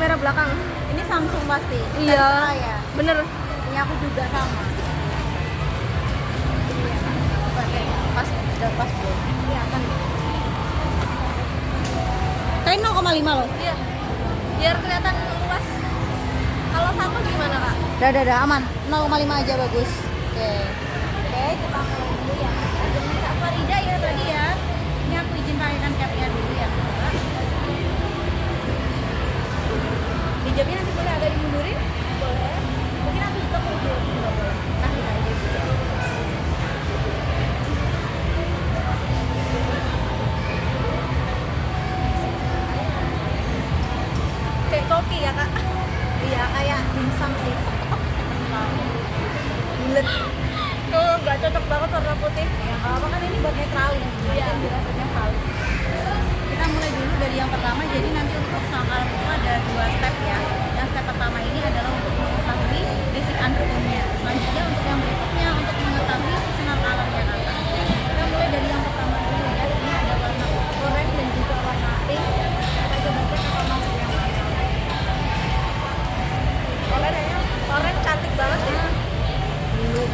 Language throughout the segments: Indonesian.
kamera belakang. Ini Samsung pasti. Iya. Ya. Bener. Ini aku juga sama. Iya. Pakai pas udah pas belum? Iya kan. Kayak 0,5 loh. Iya. Biar kelihatan luas. Kalau satu gimana kak? Udah aman. 0,5 aja bagus. Oke. Oke, kita mulai dulu ya. Dengan Kak Farida ya tadi ya. Ini aku izin pakaikan capnya dulu ya. Kak. Hijabnya nanti boleh agak dimundurin? Boleh. Mungkin aku juga mau juga boleh. Nah, kita aja juga. Kayak kopi ya kak? Iya, kayak dimsum sih. Bulet. Tuh nggak cocok banget warna putih. Ya, apa kan ini buat netralin. Iya. Kan dirasanya halus. Kita mulai dulu dari yang pertama. Jadi nanti untuk sangkalan itu ada 2 step ya. Yang step pertama ini adalah untuk mengetahui basic undertone-nya. Selanjutnya untuk yang berikutnya untuk mengetahui seasonal color-nya kakak. Kita mulai dari yang pertama dulu ya. Ini ada warna orange dan juga warna pink. Kita coba cek apa masuk yang mana. Orange cantik banget sih. Belum.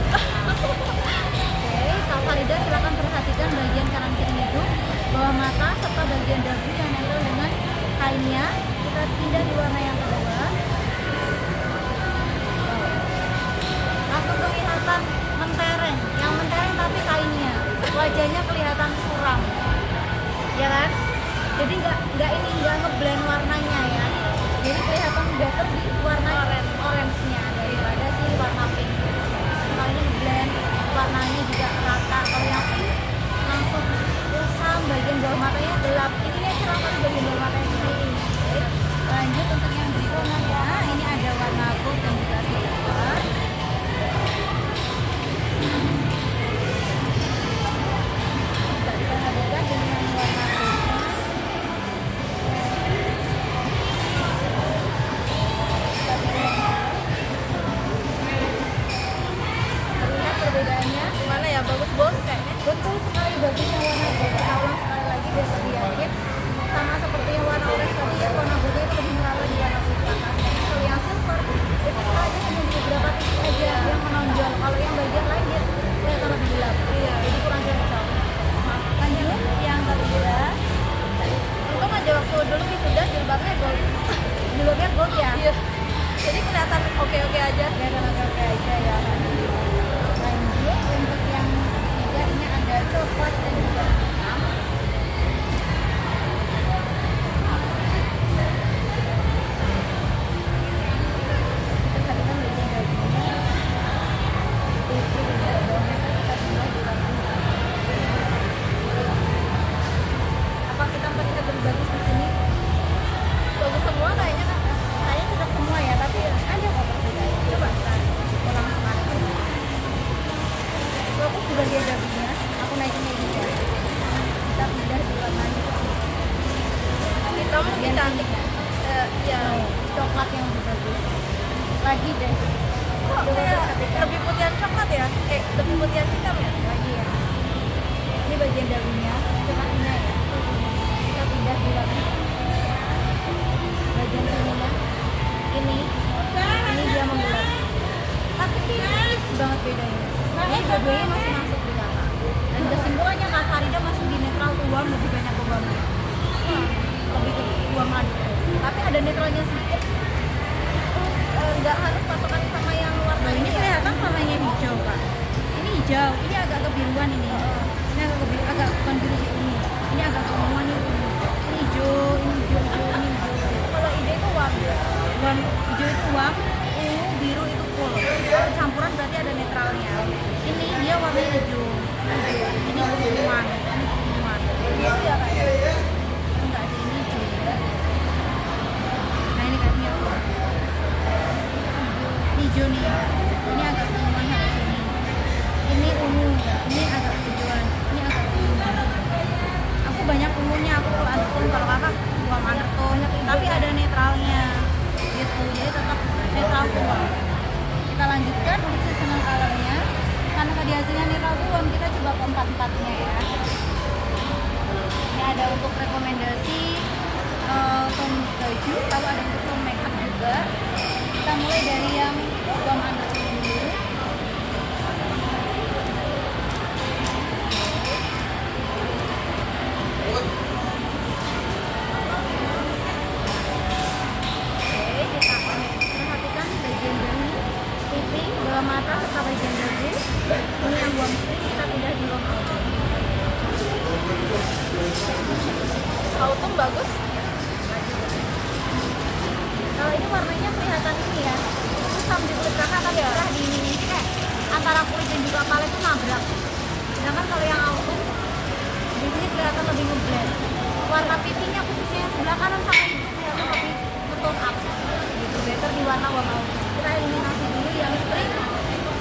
Oke, Kak Farida silakan perhatikan bagian kanan kiri hidung, bawah mata, serta bagian dagu yang nempel dengan kainnya. Kita pindah di warna yang kedua. Langsung kelihatan mentereng, yang mentereng tapi kainnya. Wajahnya kelihatan suram, ya kan? Jadi nggak ngeblend warnanya ya. Jadi kelihatan better di warna orange-nya daripada si warna pink. Kalau ini blend warnanya juga rata. Kalau yang pink langsung kusam, bagian bawah matanya gelap. Ininya cerah tapi bagian bawah matanya gelap. Oke. Lanjut untuk yang berikutnya ya. Ini ada warna gold dan juga silver. Bisa diperhatikan dengan warna goldnya. Terlihat perbedaannya. Gimana ya? Bagus banget kayaknya. Betul sekali, bagusnya warna gold. Kita ulang sekali lagi biar lebih yakin. Sama seperti yang warna orange tadi ya, warna goldnya itu lebih merata di warna silver. Kalau yang silver itu kita aja hanya di beberapa titik aja yang menonjol. Kalau yang bagian lain dia kelihatan lebih gelap. Iya. Jadi kurang cocok. Lanjut yang ketiga. Untung aja waktu dulu wisuda jilbabnya gold. Jilbabnya gold ya. Iya. Jadi kelihatan oke-oke aja. Kelihatan oke aja ya. Lanjut untuk yang ketiga ini ada coklat dan juga hitam. Perhatikan bagian dagunya. Itu tidak banyak kita sebelah di warna hitam. Apa kita melihat lebih bagus di sini? Bagus semua kayaknya kak. Kayaknya cocok semua ya, tapi ada kok perbedaan. Coba kita ulang sekali. Fokus di bagian dagunya. Aku naikin lagi ya. Kita pindah di warna hitam. Hitam lebih cantik. Ya. Coklat yang lebih bagus. Lagi deh. Kok kayak lebih putihan coklat ya? Lebih putihan hitam ya? Lagi ya. Ini bagian dagunya. Coklatnya ya. Kita pindah di warna hitam. Bagian sininya. Ini dia membulat. Tapi tipis banget bedanya. Ini dua-duanya masih masuk di kakak. Dan kesimpulannya Kak Farida masuk di netral uang lebih banyak uangnya. Lebih ke uang madu. Tapi ada netralnya sedikit. Nggak harus patokan sama yang warna Nah, ini ya? kelihatan warnanya hijau kak. Ini hijau. Ini agak kebiruan ini. Ini agak kebiru, agak bukan biru sih ini. Ini agak keunguan ini. Ini hijau, ini hijau, ini hijau. Kalau ide itu warna. Warna hijau itu uang, ungu, biru itu full. Kalau campuran berarti ada netralnya. Ini dia warnanya hijau. Ini keunguan. Ini keunguan. Iya ya kak. Enggak sih, ini hijau. Nah ini kayaknya apa? Hijau nih. Ini agak keunguan sampai sini. Ini ungu. Ini agak hijauan. Ini agak keunguan. Aku banyak ungunya. Aku undertone. Kalau kakak uang undertone. Tapi ada netralnya. Gitu. Jadi tetap netral uang. Kita lanjutkan untuk seasonal color-nya. Karena tadi hasilnya netral uang, kita coba keempat-empatnya ya. Ini ada untuk rekomendasi tone baju, lalu ada untuk tone makeup juga. Kita mulai dari yang warm undertone dulu. Oke, kita perhatikan bagian dahi, pipi, bawah mata serta bagian dagu. Ini yang warm spring, kita pindah di warm autumn. Autumn bagus. Kalau ini warnanya kelihatan ini ya, kusam di kulit kakak, tapi cerah di ini kayak antara kulit dan juga palet itu nabrak. Sedangkan kalau yang autumn di sini kelihatan lebih ngeblend. Warna pipinya khususnya yang sebelah kanan sama ini kelihatan lebih ngetone up gitu, better di warna autumn. Kita eliminasi dulu yang spring,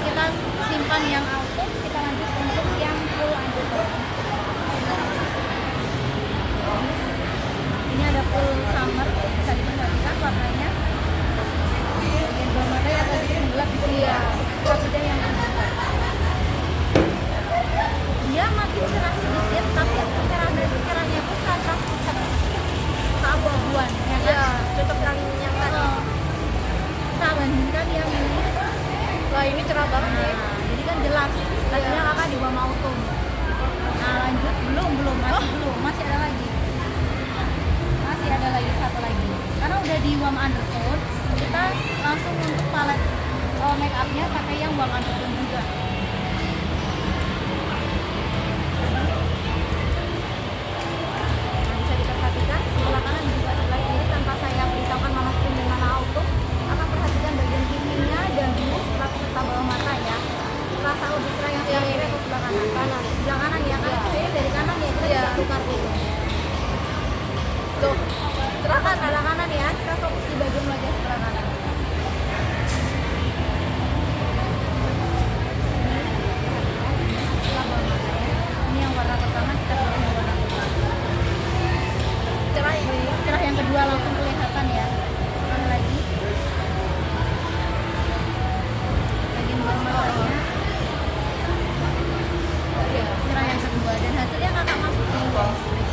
kita simpan yang autumn, kita lanjut untuk yang full undertone. Ini ada full summer, bisa diperhatikan warnanya. Bagian bawah mata yang tadi gelap di sini ya, rambutnya yang dia makin cerah sedikit, tapi cerahnya itu translucent, keabu-abuan, ya kan? Iya, cocok yang tadi. Kita bandingkan yang ini. Wah, ini cerah banget nih. Nah, jadi kan jelas. Tadinya kakak di warna autumn. Nah, lanjut belum, masih ada lagi. Masih ada lagi satu lagi. Karena udah di warm undertone, kita langsung untuk palet make upnya pakai yang warm undertone juga. Nah, bisa diperhatikan sebelah kanan juga sebelah kiri tanpa saya beritahukan mana spring dan mana autumn. Akan perhatikan bagian pipinya, dagu, serta bawah mata ya. Rasa lebih cerah yang sebelah kiri atau sebelah kanan? Sebelah kanan ya kan? Jadi dari kanan ya kita bisa tukar dulu. Tuh, Cerah kan sebelah kanan ya, kita fokus di bagian wajah sebelah kanan. Sebelah bawah mata ya. Ini yang warna pertama, kita pilih yang warna kedua. cerah ini. Cerah yang kedua langsung kelihatan ya. Sekali lagi. Bagian bawah matanya. Cerah yang kedua dan hasilnya kakak masuk di warm spring.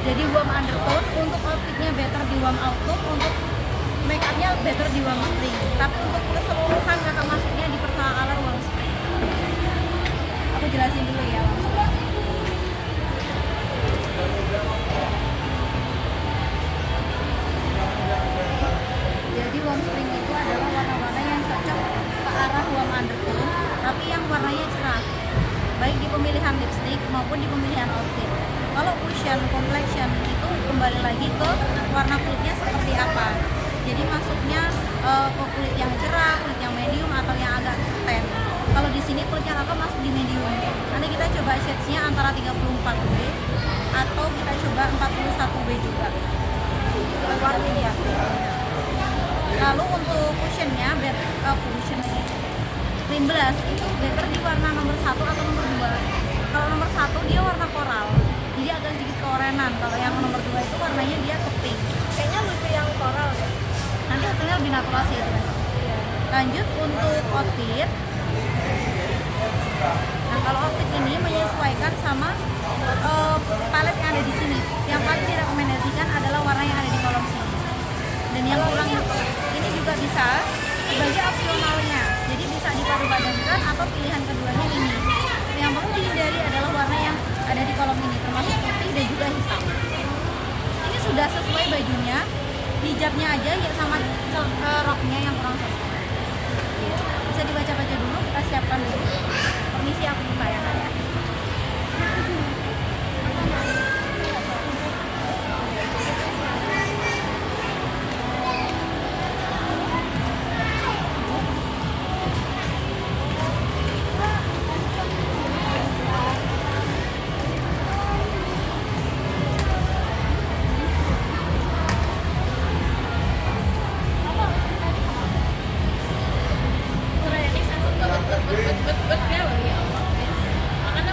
Jadi warm undertone untuk outfitnya better di warm autumn, untuk make upnya better di warm spring. Tapi untuk keseluruhan kakak masuknya di Persona Color warm spring. Aku jelasin dulu ya langsung. Jadi warm spring itu adalah warna-warna yang cocok ke arah warm undertone, tapi yang warnanya cerah, baik di pemilihan lipstick maupun di pemilihan outfit. Kalau cushion, complexion itu kembali lagi ke warna kulitnya seperti apa. Jadi masuknya ke kulit yang cerah, kulit yang medium atau yang agak tan. Kalau di sini kulitnya kakak masuk di medium. Nanti kita coba shades-nya antara 34B atau kita coba 41B juga. Warna ini ya. Lalu untuk cushionnya, rim blush itu better di warna nomor 1 atau nomor 2. Kalau nomor 1 dia warna koral, jadi agak sedikit keorenan. Kalau yang nomor 2 itu warnanya dia ke pink. Kayaknya lucu yang coral deh. Nanti hasilnya lebih natural sih itu. Lanjut untuk outfit. Nah, kalau outfit ini menyesuaikan sama palet yang ada di sini. Yang paling direkomendasikan adalah warna yang ada di kolom sini. Dan yang kurang ini juga bisa sebagai opsionalnya. Jadi bisa dipadu-padankan atau pilihan keduanya ini. Yang perlu dihindari adalah warna yang ada di kolom ini, termasuk putih dan juga hitam. Ini sudah sesuai bajunya, hijabnya aja ya sama roknya yang kurang sesuai. Bisa dibaca-baca dulu, kita siapkan dulu. Permisi aku buka ya Kak ya. Bet loh ya Allah. Makanya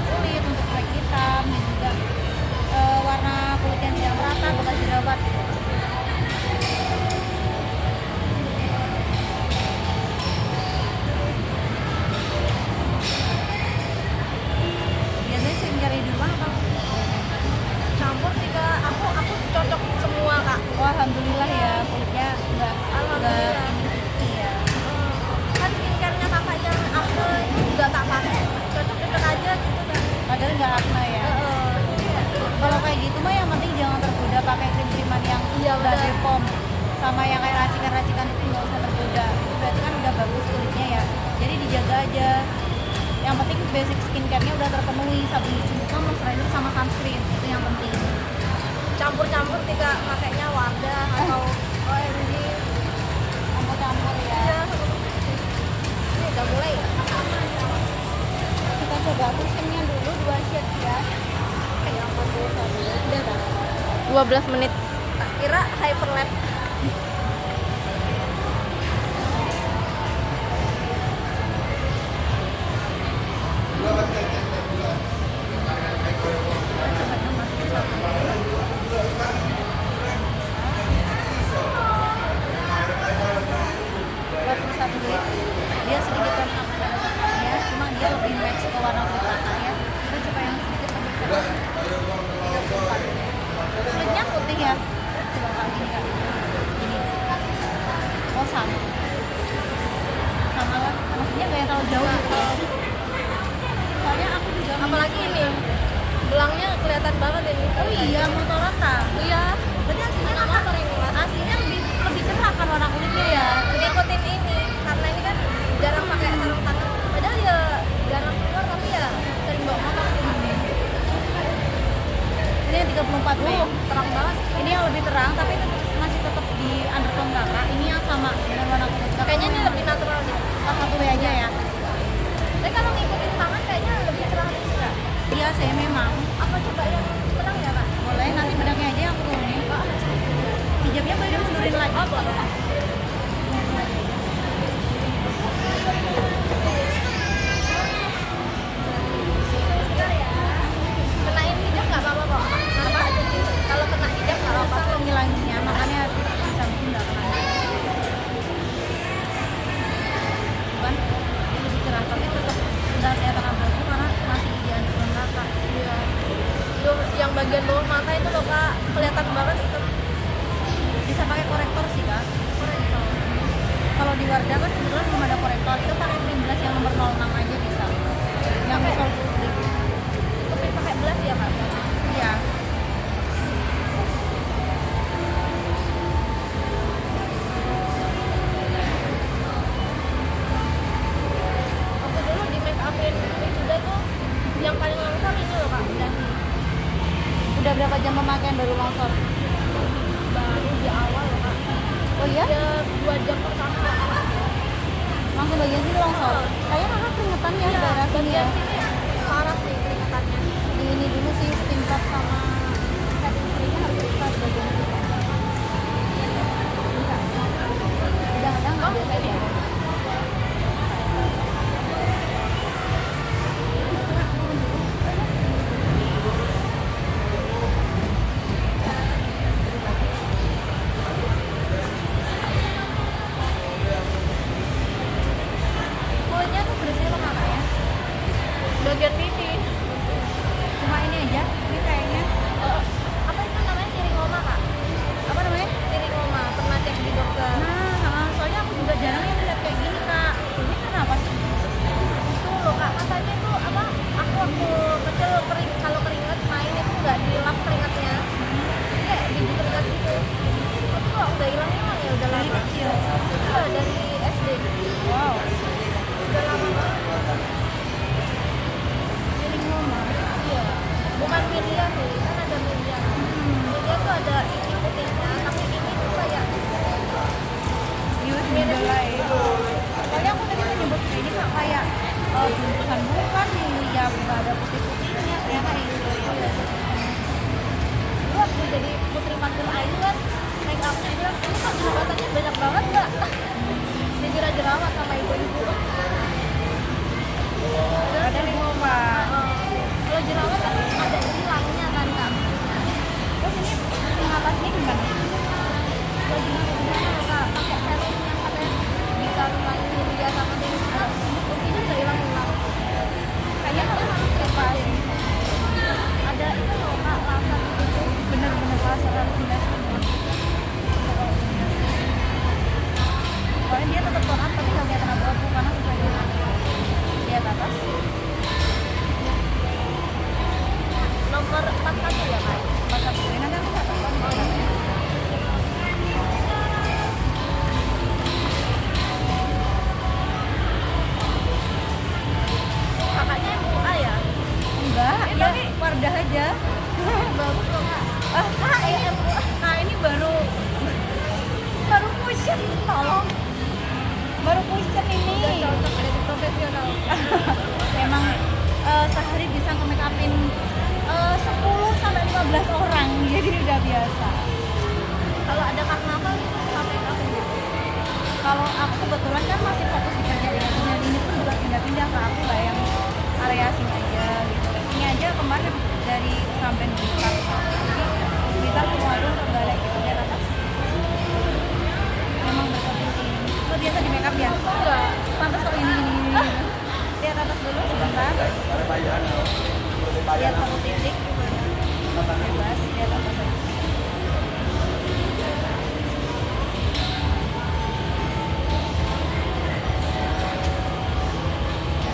kulit, untuk flek hitam, dan juga warna kulit yang tidak merata bekas jerawat gitu. Biasanya skincare di rumah apa? Campur sih kak, aku cocok semua kak. Wah, alhamdulillah ya, kulitnya enggak Alhamdulillah. iya. Kan skincare-nya kakak yang aku itu juga tak pakai, cocok-cocok aja gitu kan. Padahal nggak acne ya. Kalau kayak gitu mah yang penting jangan tergoda pakai krim-kriman yang Iya, udah benar. Bepom sama yang kayak racikan-racikan itu nggak usah tergoda. Itu berarti kan udah bagus kulitnya ya. Jadi dijaga aja. Yang penting basic skincare-nya udah terpenuhi, sabun cuci muka, moisturizer sama sunscreen. Itu yang penting. Campur-campur sih kak, pakainya Wardah atau OMG. Campur-campur ya. Iya. Ini udah mulai ya? Kita coba kusennya dulu 2 shade ya. Yang 41 udah kan? 12 menit. Tak kira hyperlap. Satu duit dia sedikit turn up pada warnanya, cuma dia lebih match ke warna kulit kakak ya. Kita coba yang sedikit lebih cerah 34. Kulitnya putih ya, coba kak gini kak, gini. Oh sama lah, maksudnya gak yang terlalu jauh gitu ya. Soalnya aku juga Apalagi ini belangnya kelihatan banget ini. oh iya motoran tak. Iya. Berarti aslinya Anak kakak motor ini mas. aslinya lebih cerah kan warna kulitnya ya. Ngikutin ini karena ini kan jarang pakai sarung tangan. Padahal ya jarang keluar tapi ya sering bawa motor. Ini yang 34 Mei. Terang banget. Ini yang lebih terang tapi itu masih tetap di undertone kakak. Ini yang sama dengan warna kulit kakak. Kayaknya ini lebih natural gitu. pas satu W aja ya. Tapi kalau ngikutin tangan kayaknya lebih cerah gitu kak. Iya saya memang. Apa coba yang terang ya kak? Boleh nanti bedaknya aja yang aku turunin. Hijabnya boleh dimundurin lagi. Oh boleh. Bentar ya. Kenain hijab nggak apa-apa kok. Apa aja sih. Kalau kena hijab nggak apa-apa. Susah ngilanginnya makanya bisa bikin nggak kena. Bukan ini lebih cerah tapi tetap udah kelihatan abu karena masih di undertone kakak. Iya. Itu yang bagian bawah mata itu loh kak kelihatan banget itu. Bisa pakai korektor sih kak. Korektor. Kalau di Wardah kan kebetulan belum ada korektor, itu pakai cream blush yang nomor 06 aja bisa. Yang Sol Putri. Itu pakai blush ya kak? Iya. Waktu dulu di make upin udah tuh yang paling langsung ini loh kak udah Udah berapa jam pemakaian baru longsor? baru di awal loh kak. Oh iya? Ya 2 jam pertama. Langsung bagian sini longsor. Kayaknya kakak keringetan ya Iya, daerah sini ya. bagian sini parah sih keringetannya. Di ini dulu sih steam top sama setting spray-nya harus kita di bagian sini. Bisa. Udah nggak biasa ya? Kulitnya tuh bersih loh kakak ya. Bagian ini Cuma ini aja. Ini kayaknya apa itu namanya tiringoma kak? apa namanya? Tiringoma pernah cek di dokter. Nah, soalnya aku juga jarang yang lihat kayak gini kak. Ini kenapa sih? Itu loh kak katanya itu apa? Aku waktu kecil kering kalau keringet main itu nggak dilap keringetnya. Kayak biji keringet gitu. Itu kok udah hilang ya udah Dari lama. kecil. Iya dari SD. Wow. Udah lama banget. Piring mama. Iya. Bukan Milia sih, kan ada Milia. Milia tuh ada ini putihnya, tapi ini tuh kayak Use mirip Midolai. Soalnya aku tadi mau nyebut ini kak kayak bungkusan bukan Milia nggak ada putih-putihnya ternyata itu. Lu waktu jadi putri mantul ayu kan make upnya bilang ini kok jerawatannya banyak banget nggak? Dikira jerawat sama ibu-ibu. Ada di mama. bagus kok kak. Kak ini baru fusion, tolong. Baru fusion ini. Udah cocok jadi profesional. Emang sehari bisa nge-make upin 10 sampai 15 orang, jadi udah biasa. Kalau ada karnaval itu sampai kapan ya? Kalau aku kebetulan kan masih fokus di kerjaan dan ini pun juga pindah-pindah ke aku lah yang area sini aja gitu. Ini aja kemarin dari sampai Blitar, jadi Blitar ke Wadung terbalik gitu lihat atas. Memang berkeliling. Lo biasa di make up ya? Enggak. Pantas kok ini. Lihat atas dulu sebentar. Lihat satu titik. Bebas, lihat atas aja.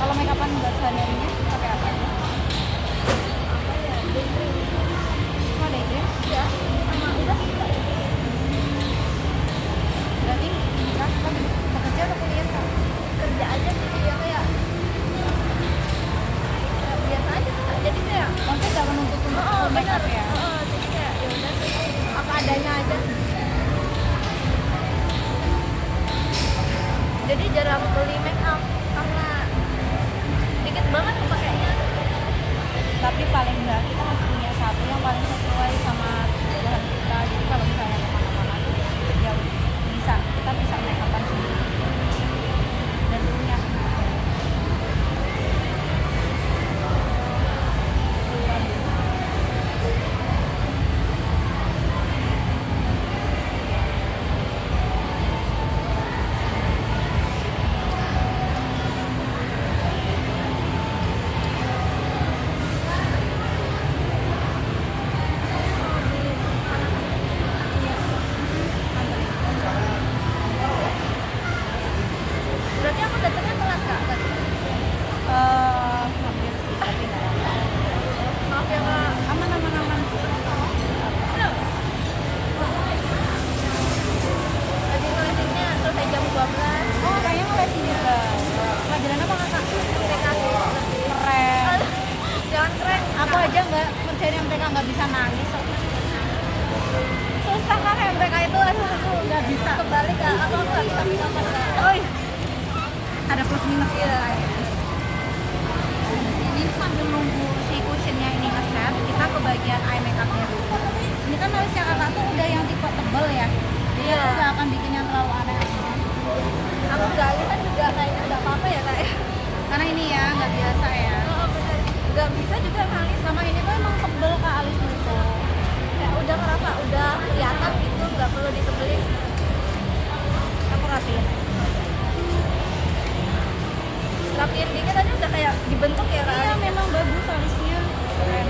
Kalau make upan buat sehari-harinya pakai apa aja? Apa ya? Daydream. Cuma daydream? Ya. Sama udah. Berarti nikah kan bekerja atau kuliah kan? Kerja aja sih ya kayak. Ya, biasa aja tuh. Jadi kayak Maksudnya nggak menuntut untuk full make up ya? Jadi kayak ya udah sih. Apa adanya aja. Jadi jarang beli make up karena dikit banget pakainya. Tapi paling enggak kita harus punya satu yang paling sesuai sama kebutuhan kita. Jadi kalau misalnya kemana-mana tuh ya bisa, kita bisa make upan sendiri dan punya. Berarti aku datangnya telat kak tadi. Hampir sih, tapi nggak apa-apa. Maaf ya kak. Aman. Tadi closingnya selesai jam 12. Oh, kayaknya mau lesson juga. Pelajaran apa kakak? TK. Keren. Jangan keren. Aku aja nggak ngerjain MTK nggak bisa nangis. Susah kan MTK itu, aduh nggak bisa. Kebalik kak. Aku nggak bisa minum kak. Oi, ada plus minus ya. Ini sambil nunggu si cushionnya ini nge-set, kita ke bagian eye makeupnya dulu. Ini kan alisnya kakak tuh udah yang tipe tebel ya, jadi Iya. aku nggak akan bikin yang terlalu aneh. Aku gali kan juga kayaknya nggak apa-apa ya kak. Karena ini ya nggak biasa ya. Oh benar. Nggak bisa juga kali. Sama ini tuh emang tebel kak alisnya tuh. Kayak udah kenapa? Udah kelihatan gitu. Nggak perlu ditebelin. Aku rapiin. Rapiin dikit aja udah kayak dibentuk ya kak. Iya memang bagus alisnya. Keren.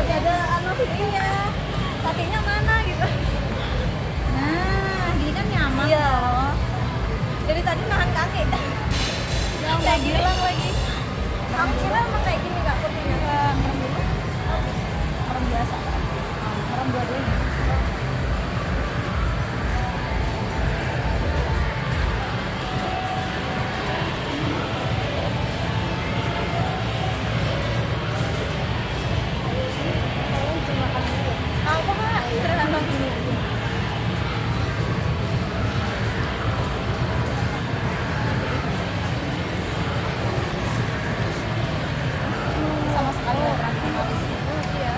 nggak ada anu ininya, kakinya mana gitu. Nah, gini kan nyaman Iya. loh. Jadi tadi nahan kaki. Yang nggak bilang lagi. Kamu kira emang kayak gini kak kursinya? Merem dulu. Merem biasa. Merem dua-duanya. Apa kak? Istirahat dulu. Sama sekali nggak pernah bikin notis. Iya.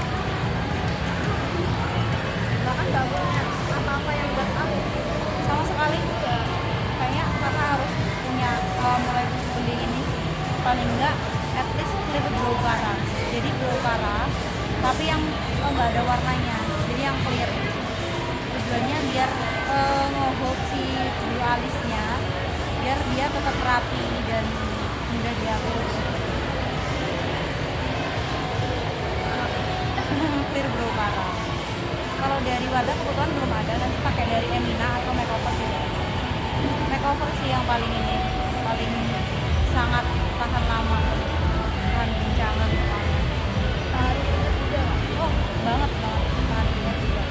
Bahkan nggak punya apa-apa yang buat aku. Sama sekali nggak. Kayaknya kakak harus punya mulai beli ini paling enggak at least clear glow cara. Jadi glow cara tapi yang nggak ada warnanya, jadi yang clear. Tujuannya biar ngehold si bulu alisnya, biar dia tetap rapi dan mudah diatur. Clear glow cara. Kalau dari Wardah kebetulan belum ada, nanti pakai dari Emina atau Makeover juga. Makeover sih yang paling ini, paling sangat tahan lama, tahan guncangan. Tahan keringat juga kak. Oh, banget banget tahan keringat juga.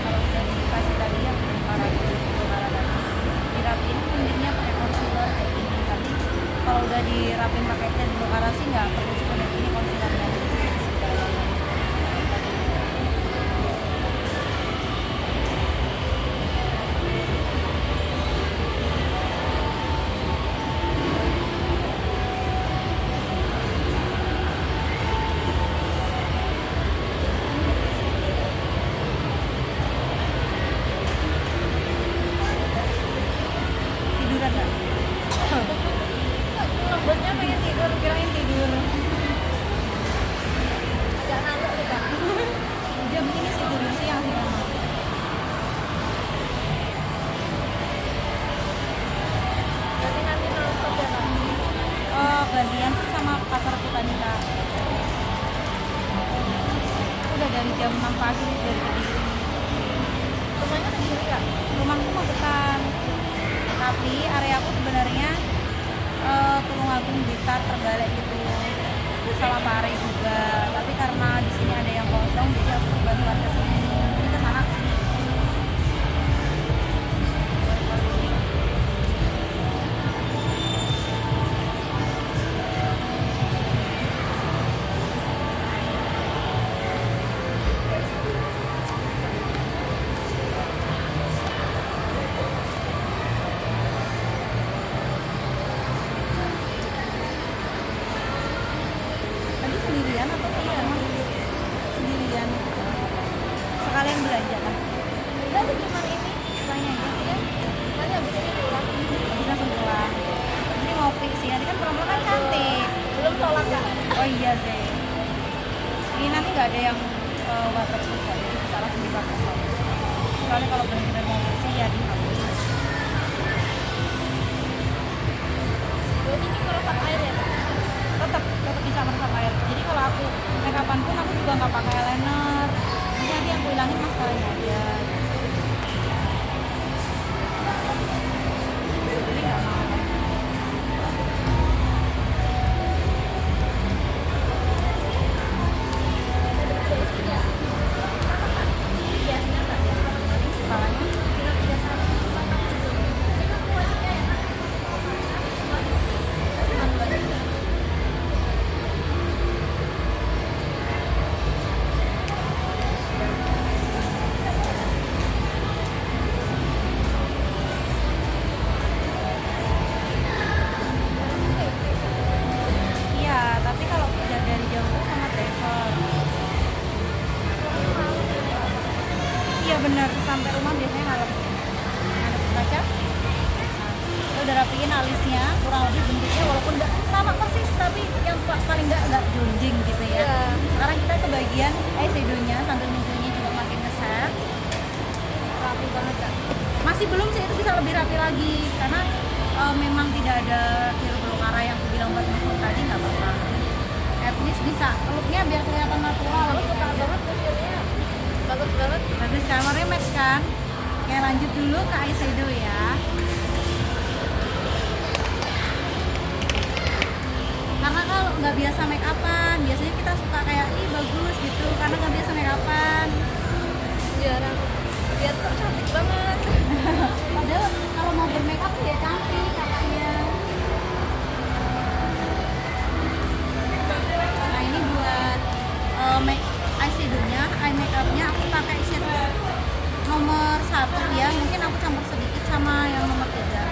Kalau udah dikasih tadi yang para dirapiin kunyitnya pakai concealer kayak gini, tapi kalau udah dirapin pakai cat glow cara sih nggak perlu sekunet ini concealernya. Tiduran nggak? Lembutnya pengen tidur. Kirain tidur. Agak ngantuk nih kak. Jam ini sih tidur siang sih memang. Berarti nanti nonton ya kak. Gantian sih sama pacar kita nih kak. Udah dari jam 6 pagi nih dari Kediri. Rumahnya di sini kak. Rumahku mau depan, tapi area aku sebenarnya Tulungagung Blitar terbalik gitu, sama Pare juga. Tapi karena di sini ada yang kosong, jadi aku bantuan ke sini. Jadi ke sana sini. Tadi sendirian atau iya? Sendirian. Sekalian belanja kan? Enggak tuh cuma ini. Tanya aja. Ya. Nanti habis ini pulang. Habis langsung pulang. Ini ngopi sih, nanti kan perempuan kan cantik. Belum sholat kak. Oh iya sih. Ini nanti nggak ada yang waterproof kok, jadi bisa langsung dipakai. Soalnya kalau benar-benar mau bersih ya dihapus. Berarti ini meresap air ya kak. Tetap bisa meresap air. Jadi kalau aku make upan pun aku juga nggak pakai eyeliner. Jadi yang aku hilangin maskaranya aja. Jadi nggak mau. bener sampai rumah biasanya ngadep kaca. Kita udah rapiin alisnya, kurang lebih bentuknya walaupun nggak sama persis tapi yang paling nggak junjing gitu ya. Iya. Sekarang kita ke bagian eyeshadownya sambil nunggunya juga makin ngeset. Rapi banget kan. Masih belum sih, itu bisa lebih rapi lagi karena memang tidak ada hero belokara yang aku bilang buat makeup tadi, nggak apa-apa. At least bisa looknya biar kelihatan natural. Aku suka banget hasilnya. Bagus banget. Bagus kan, warnanya match kan. Oke, lanjut dulu ke eyeshadow ya. Karena kalau nggak biasa make upan, biasanya kita suka kayak ih bagus gitu karena nggak biasa make upan. Jarang. Dia tuh cantik banget. Padahal kalau mau bermake up ya cantik katanya. Nah ini buat make eyeshadownya, eye makeupnya aku pakai shade nomor 1 ya. Mungkin aku campur sedikit sama yang nomor 3.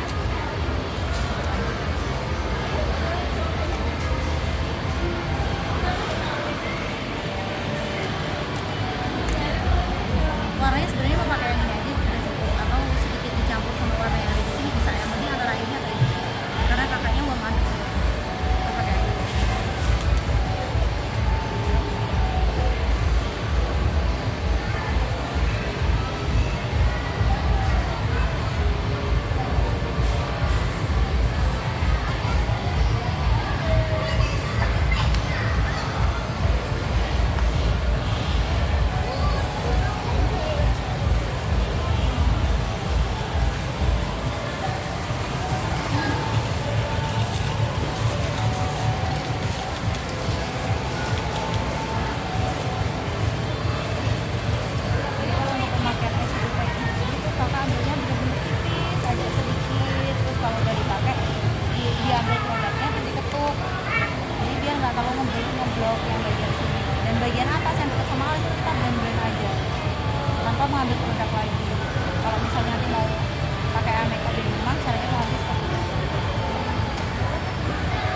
Warnanya sebenarnya mau pakai yang ini aja sudah cukup, atau sedikit dicampur sama warna yang ada di sini bisa. Yang penting antara ini atau ini, karena kakaknya mau mandi. Kita pakai ini. Jadi kalau untuk pemakaian eyeshadow kayak gini tuh kakak ambilnya bener-bener tipis aja sedikit, terus kalau udah dipakai diambil produknya terus diketuk. Jadi biar nggak terlalu ngeblok yang bagian sini dan bagian atas yang dekat sama alis itu kita blend aja tanpa mengambil produk lagi. Kalau misalnya nanti mau pakai eye makeup di rumah, caranya nanti seperti itu.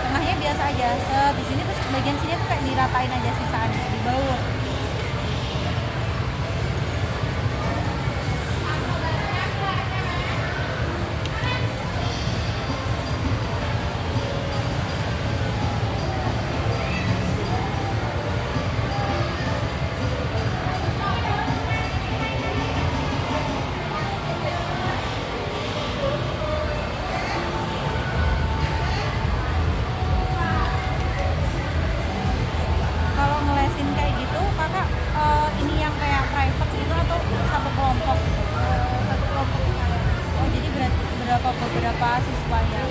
Tengahnya biasa aja, di sini terus bagian sini tuh kayak diratain aja sisaannya, dibaur. Kalau ngelesin kayak gitu, kakak ini yang kayak private gitu atau satu kelompok? Satu kelompok saya. Oh jadi beberapa siswanya.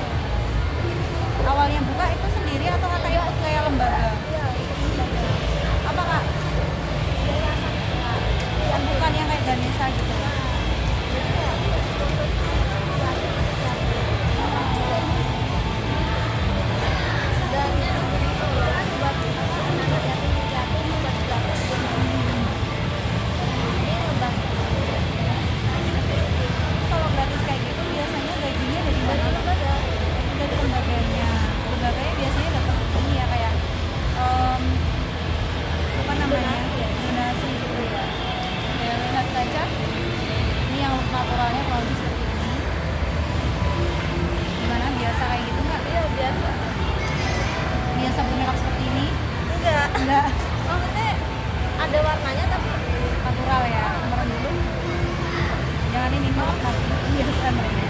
Awalnya buka itu sendiri atau kakak ikut kayak lembaga? Iya, itu saja. Apa kak? Yang bukan yang kayak Ganesha gitu ya? Dan buat anak yatim piatu buat gratis. Ini udah Kalau gratis kayak gitu biasanya gajinya dari mana? dari lembaga. Dari lembaganya. Lembaganya biasanya dapat ini ya kayak apa namanya? Donasi gitu ya. Ya lihat saja. Ini yang naturalnya kurang lebih seperti ini. Gimana, biasa kayak gitu nggak? Iya, biasa. Biasa bermakeup seperti ini? Enggak. Enggak. Maksudnya ada warnanya tapi Natural ya. Kemarin dulu. Jangan ini nurut nanti. Biasa mereka.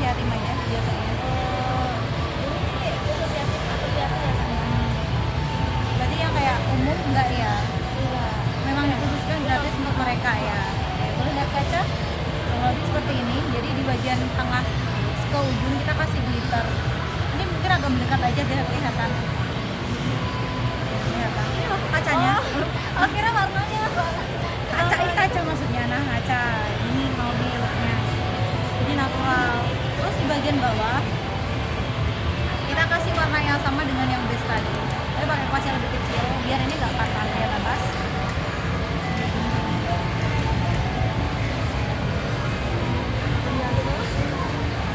yatim aja biasanya. Ini sih khusus yatim atau biasa ya kan? Berarti yang kayak umum enggak ya? Iya. Memang dikhususkan gratis untuk mereka ya. Boleh lihat kaca? Kurang lebih seperti ini. Jadi di bagian tengah ke ujung kita kasih glitter. Ini mungkin agak mendekat aja biar kelihatan. Kelihatan. Ini loh kacanya. Oh, kira warnanya apa? Kaca ini kaca maksudnya. Nah kaca. Ini mau di looknya. Jadi natural. Terus di bagian bawah kita kasih warna yang sama dengan yang base tadi. Tapi pakai kuas yang lebih kecil biar ini nggak patah lihat atas.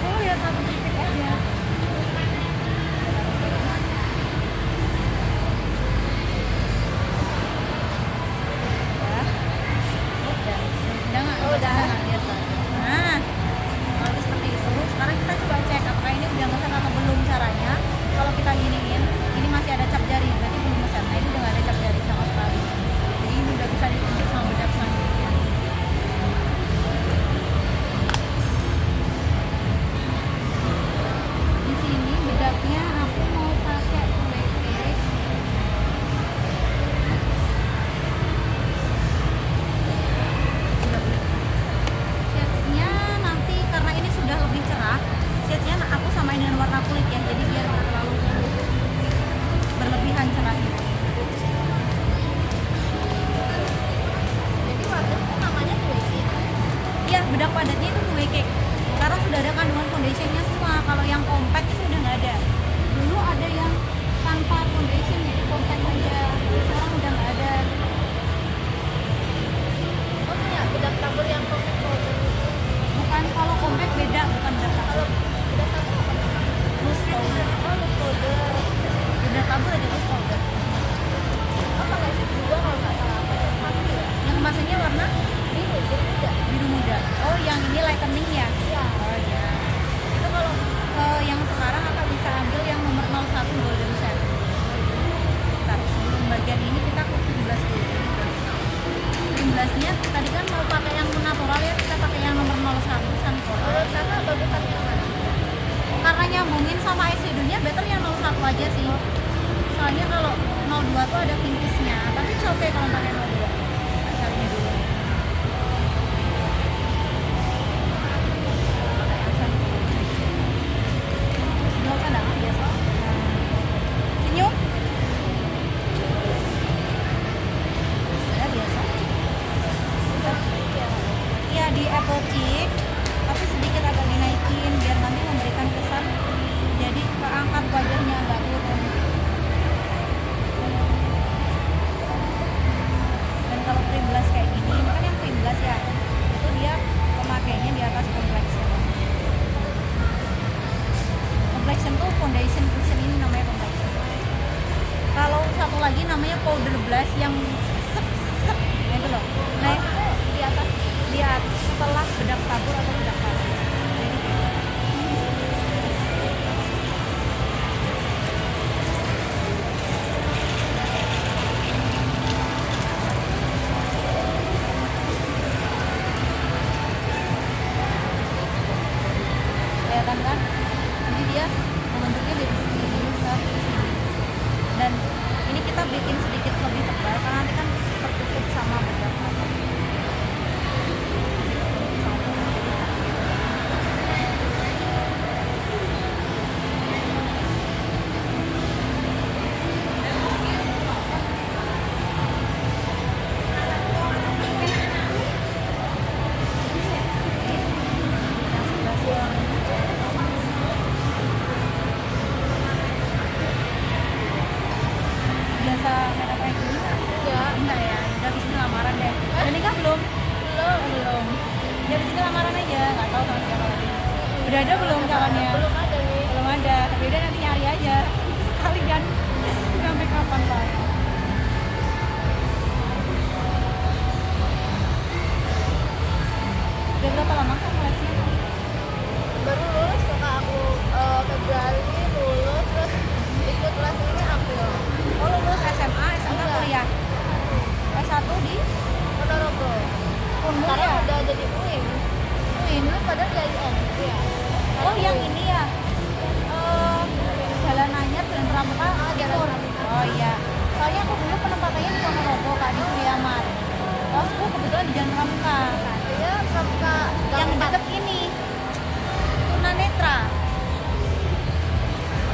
Oh ya satu titik aja. Ya. Udah nggak? Oh, udah. Biasa. Nah, kalau seperti itu. Sekarang kita coba cek apakah ini udah ngeset atau belum caranya. Kalau kita giniin, ini masih ada cap jari, berarti belum ngeset. Nah ini udah nggak ada cap jari sama sekali. Jadi ini udah bisa ditunjuk sama bedak selanjutnya. Di sini bedaknya aku mau pakai WK. Shades-nya nanti karena ini sudah lebih cerah, shades-nya aku samain dengan warna kulit ya, jadi biar nggak terlalu berlebihan cerahnya. Jadi warna itu namanya Twiki. Iya, bedak padatnya itu 2K karena sudah ada kandungan foundationnya semua. Kalau yang compact itu udah nggak ada. Dulu ada yang tanpa foundation jadi compact aja, sekarang udah nggak ada. Oh punya bedak tabur yang compact powder. Bukan, kalau compact beda, bukan bedak tabur. Bedak tabur apa? Loose powder. Oh, loose powder. Bedak tabur ada loose powder. Oh, pakai sih juga kalau nggak salah. Apa ya? Satu ya? Yang kemasannya warna Biru, biru juga. biru muda. Oh, yang ini lightening ya? Iya. Oh iya. Itu kalau yang sekarang kakak bisa ambil yang nomor 01 golden set. Bentar, sebelum bagian ini kita ke 17 dulu. 17-nya tadi kan mau pakai yang natural ya, kita pakai yang nomor 01 sunflower. Menurut kakak bagusan yang mana? Karena nyambungin sama eyeshadow-nya better yang 01 aja sih. Soalnya kalau 02 tuh ada pinkish-nya, tapi it's okay kalau pakai 02. Carinya dulu. Nggak usah dah, biasa. Senyum. Ya biasa. Iya di apple cheek, tapi sedikit agak dinaikin biar nanti memberikan kesan jadi keangkat wajahnya agak turun. Dan kalau cream blush kayak gini, ini kan yang cream blush ya, itu dia pemakainya di atas complexion. Complexion tuh foundation cushion, ini namanya complexion. Kalau satu lagi namanya powder blush yang sep itu loh. Nah, Di atas. lihat setelah bedak tabur atau bedak tabur. Jadi gitu. Kelihatan kan? Jadi dia membentuknya dari sini sampai sini. Dan ini kita bikin sedikit lebih tebal karena nanti kan tertutup sama bedak tabur. Biasa makeup kayak gini? Enggak. Enggak ya, udah habis ini lamaran deh. Dan nikah belum? Belum. Belum. Ya habis ini lamaran aja, nggak tahu sama siapa lagi. Udah ada belum calonnya? Belum ada nih. Belum ada. Tapi udah nanti nyari aja. Sekalian. Sampai kapan pak? Udah berapa lama kan kelasnya? Baru lulus kakak aku Februari lulus, terus ikut kelas ini April. Oh lulus SMA, SMK Enggak. kuliah. S1 di Ponorogo. Unmul Sekarang ya? udah jadi UIN. UIN. Dulu padahal di IM. Iya. Oh yang ini ya, jalanannya Jalan Pramuka Timur. Oh iya, soalnya aku dulu penempatannya di Ponorogo Kak, di Priamat. Kosku kebetulan di Jalan Pramuka, Iya, pramuka yang deket ini Tunanetra,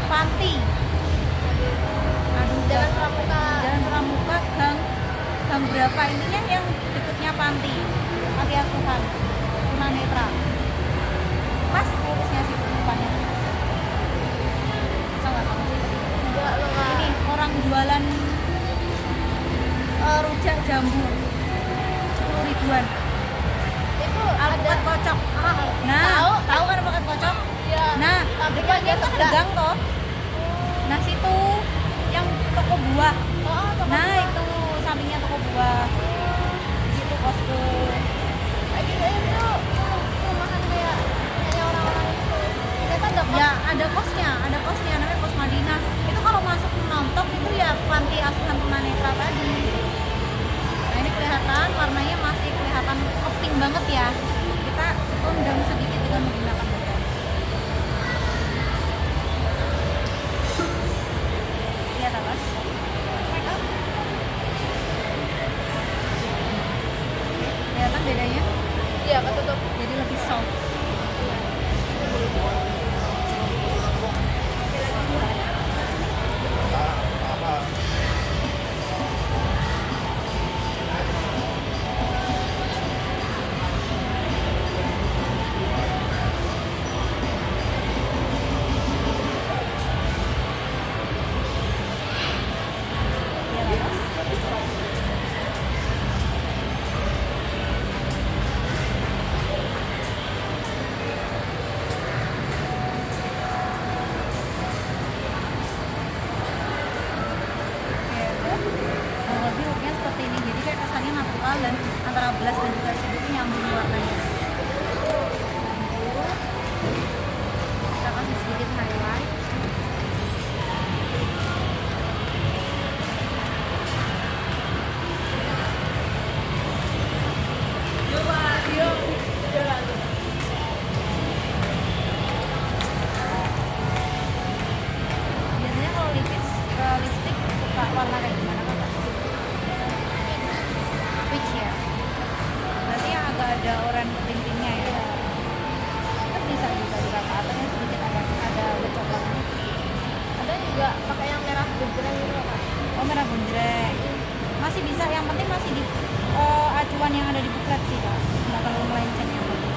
Panti. Aduh, Jalan Pramuka. Jalan Pramuka gang berapa, intinya yang deketnya Panti Asuhan Tunanetra. Pas lurusnya sih depannya. Bisa nggak kamu sih? Enggak lo Kak. Ini orang jualan rujak jambu 10 ribuan. Itu Alpukat kocok. Nah, tahu kan alpukat kocok? Iya. Nah, Tapi depannya kan tuh dia ada sebelah. gang toh. Nah, situ yang toko buah. Oh, toko Nah, buah. itu sampingnya toko buah. Situ kosku. Kayak gitu itu rumahan kayak orang-orang itu. Ternyata ada kos. Ya, ada kosnya namanya Kos Madinah. Itu kalau masuk nonton itu ya Panti Asuhan Tunanetra tadi. Nah, ini kelihatan warnanya masih kelihatan pink banget ya. Kita tone down sedikit dengan menggunakan baterai. Lihat atas. Make up. Kelihatan bedanya? Iya, ketutup. Jadi lebih soft. Lihat atas. Oke, udah. Kurang lebih looknya seperti ini. Jadi kayak kesannya natural dan antara blush dan juga shadow itu nyambung warnanya. Kita kasih sedikit highlight. Biasanya kalau lipstick suka warna kayak gimana kakak? Peach ya. Berarti yang agak ada oranye tintingnya ya. Kan bisa juga di kakak atau yang sedikit ada coklatnya. Ada juga pakai yang merah gejreng gitu loh, Kak. Oh merah gonjreng. Masih bisa, yang penting masih di acuan yang ada di buklet sih kak. Nggak terlalu melenceng yang penting.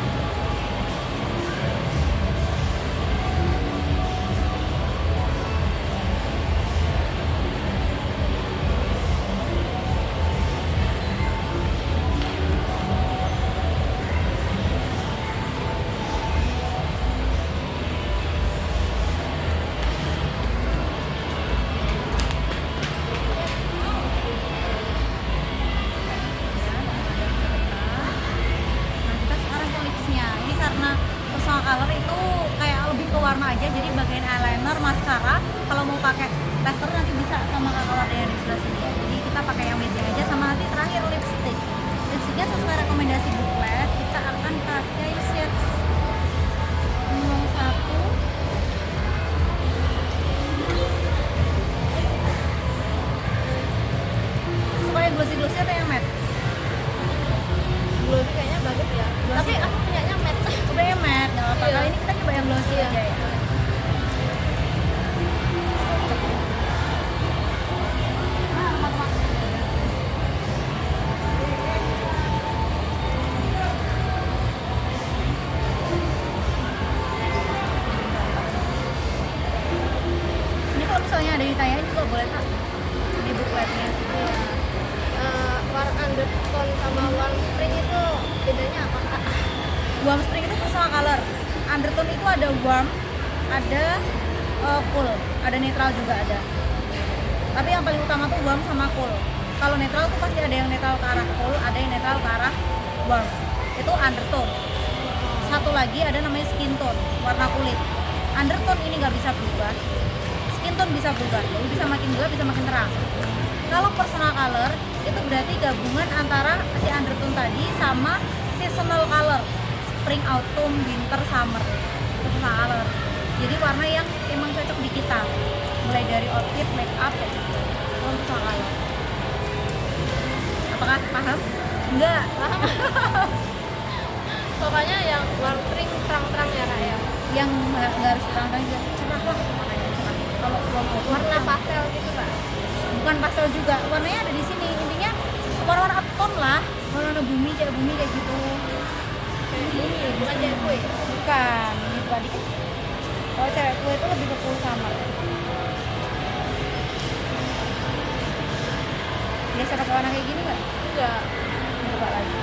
Nah kita sekarang ke lipsnya. Ini karena personal color itu kayak lebih ke warna aja. Jadi bagian eyeliner, mascara, kalau mau pakai tester nanti bisa sama kakak Wardah yang di sebelah sini ya. Jadi kita pakai yang matching aja, sama nanti terakhir lipstick. Lipsticknya sesuai rekomendasi buklet. Kita akan pakai shades 01. Supaya glossy-glossy atau yang matte? Glossy kayaknya bagus ya. Glossy Tapi ya? aku punyanya matte. Udah yang matte, nggak apa-apa. Iya. Kali ini kita coba yang glossy Iya. aja ya. Nah, mat-mat. Ini kalau misalnya ada ditanya juga boleh kak di bukletnya. Warna undertone sama warna spring itu bedanya apa, Kak? Warm spring itu personal color. Undertone itu ada warm, ada cool, ada netral juga ada. Tapi yang paling utama tuh warm sama cool. Kalau netral tuh pasti ada yang netral ke arah cool, ada yang netral ke arah warm. Itu undertone. Satu lagi ada namanya skin tone, warna kulit. Undertone ini nggak bisa berubah, skin tone bisa berubah. Jadi bisa makin gelap, bisa makin terang. Kalau personal color itu berarti gabungan antara si undertone tadi sama seasonal color, spring, autumn, winter, summer. terserah color. Jadi warna yang emang cocok di kita, mulai dari outfit, make up kayak gitu. Terserah color. Apakah paham? Enggak. Pokoknya yang warna pink terang-terang ya kak ya. Yang nggak harus terang-terang juga, cerah lah warnanya cerah. Kalau mau Warna pastel gitu kak. bukan pastel juga, warnanya ada di sini. Intinya warna-warna uptone lah, warna bumi kayak gitu. Kayak bumi, bukan kayak kue. Bukan, ini tadi kan. Kalau cewek kue itu lebih ke full summer. Biasa pakai warna kayak gini nggak? Enggak. Coba lagi.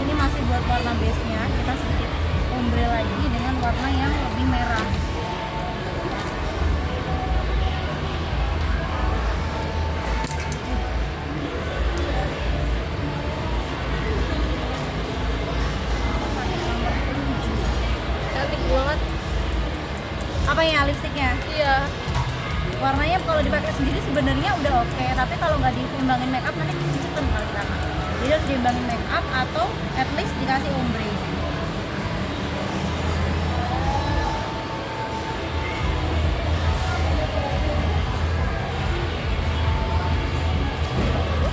Ini masih buat warna base-nya, kita sedikit ombre lagi dengan warna yang lebih merah. Cantik banget. Apa ya lipstiknya? Iya. Warnanya kalau dipakai sendiri sebenarnya udah oke, tapi kalau nggak diimbangin make up nanti kecipen kali lama. Jadi harus diimbangin make up atau at least dikasih ombre.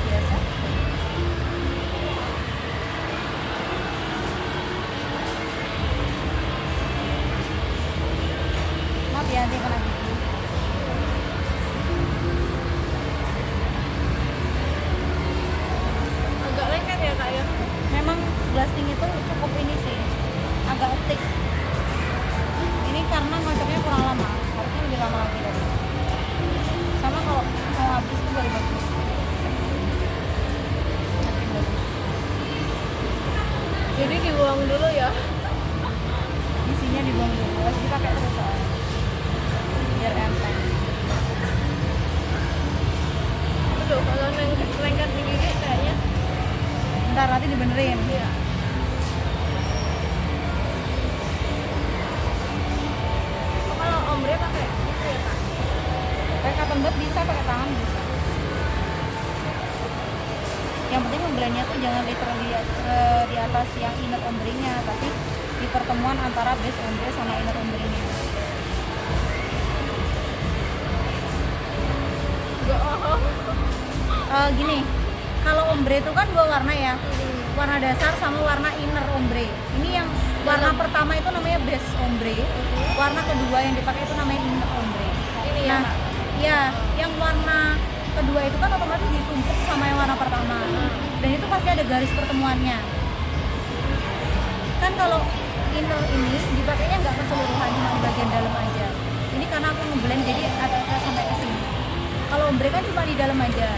Biasa. Maaf ya, dia kena gigi. Agak lengket ya kak ya. Memang blasting itu cukup ini sih, agak thick. Ini karena ngocoknya kurang lama, harusnya lebih lama lagi tadi. Sama kalau mau habis tuh baru bagus. Makin bagus. Jadi dibuang dulu ya. Isinya dibuang dulu, harus dipakai terus soalnya. Biar enteng. Aduh, kalau lengket di gigi kayaknya. Ntar nanti dibenerin. Iya. Oh, kalau ombre pakai gitu ya kak. Pakai cotton bud bisa, pakai tangan bisa. Yang penting memblendnya tuh jangan literally di atas yang inner ombre-nya, tapi di pertemuan antara base ombre sama inner ombre-nya. Enggak. Gini, kalau ombre itu kan dua warna ya, warna dasar sama warna inner ombre. Ini yang warna pertama itu namanya base ombre, warna kedua yang dipakai itu namanya inner ombre. Ini ya Nah, kak. ya, yang warna kedua itu kan otomatis ditumpuk sama yang warna pertama, dan itu pasti ada garis pertemuannya. Kan kalau inner ini dipakainya nggak keseluruhan, cuma di bagian dalam aja. Ini karena aku ngeblend jadi agak sampai ke sini. Kalau ombre kan cuma di dalam aja.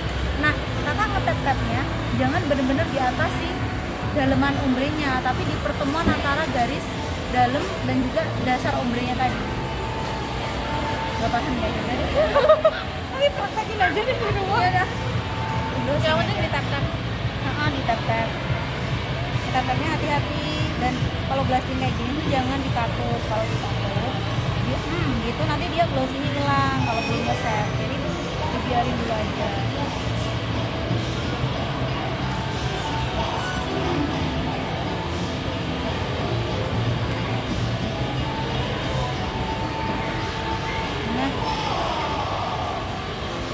Nah, kakak ngetep-tepnya jangan bener-bener di atas si daleman ombrenya, tapi di pertemuan antara garis dalam dan juga dasar ombrenya tadi. Gak paham ya? Jadi tapi praktekin aja deh di rumah. Iya dah. Terus Yang ini penting aja. ditap-tap. Ditap-tap. Ditap-tapnya hati-hati, dan kalau blasting kayak gini tuh jangan dikatut. Kalau dikatut dia, gitu nanti dia glossy-nya hilang kalau belum nge-set. Jadi dibiarin dulu aja. Nah,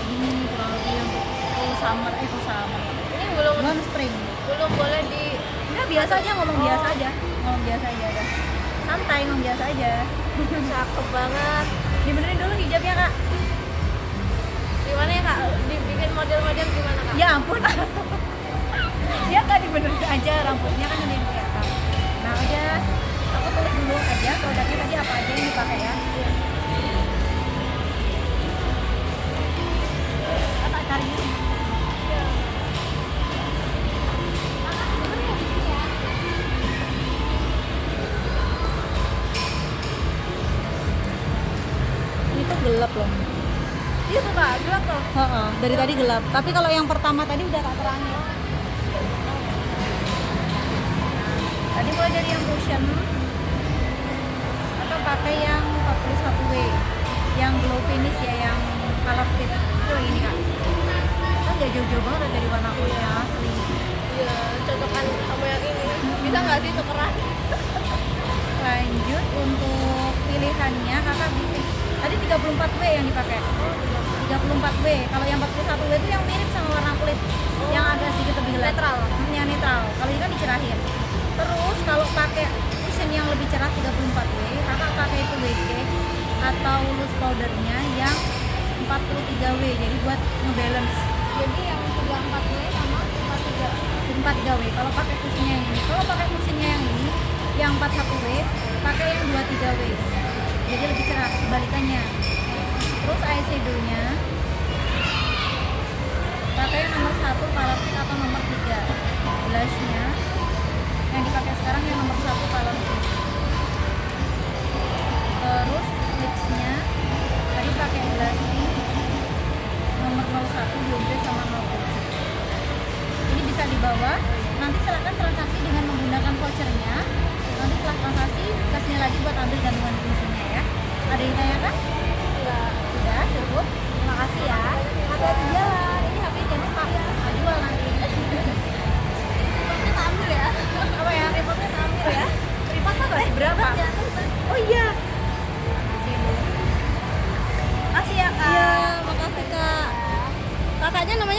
ini kurang lebih untuk full summer, full summer. Ini belum Non spring. boleh di. Enggak, biasa aja, ngomong biasa aja. Ngomong biasa aja dah. Santai, ngomong biasa aja. Cakep banget. Dibenerin dulu hijabnya, Kak. Gimana bikin model-model gimana kak? Ya ampun. Dia nggak dibenerin aja, rambutnya kan ada yang kelihatan. Nah udah, aku tulis dulu aja produknya tadi apa aja yang dipakai ya. Kakak carinya. Ini tuh gelap loh. Iya tuh kak, gelap tuh. Dari tadi gelap. Tapi kalau yang pertama tadi udah tak terangin. Tadi mulai dari yang cushion atau pakai yang 41W yang glow finish ya, yang color fit itu yang ini kak. Kan nggak jauh-jauh banget dari warna kulitnya asli. Iya, cocokan sama yang ini. Bisa nggak sih tukeran? Lanjut untuk pilihannya kakak pilih. Tadi 34W yang dipakai. 34W. Kalau yang 41W itu yang mirip sama warna kulit yang agak sedikit lebih gelap. Netral. Yang netral. Kalau ini kan dicerahin. Terus kalau pakai cushion yang lebih cerah 34W, kakak pakai itu WC atau loose powdernya yang 43W. Jadi buat ngebalance. Jadi yang 34W sama 43W. Kalau pakai cushionnya yang ini. Kalau pakai cushionnya yang ini, yang 41W, pakai yang 23W. Jadi lebih cerah kebalikannya. Terus eyeshadownya pakai yang nomor 1 color fit atau nomor 3. Blushnya yang dipakai sekarang yang nomor 1 color fit. Terus lipsnya tadi pakai blush pink nomor 01 Beyonce sama 07. Ini bisa dibawa. Nanti silahkan transaksi dengan menggunakan vouchernya. Nanti setelah transaksi kasih lagi buat ambil gantungan kuncinya ya. Ada yang ditanyakan? Enggak. Sudah cukup. Terima kasih ya. Hati-hati jalan. Ini HP jangan lupa. Nggak jual nanti. Remote-nya tak ambil ya? Apa ya? Remote-nya tak ambil ya? Remote kan masih berapa? Ya, Oh iya. Sini. Makasih ya kak. Iya, makasih kak. Kakaknya namanya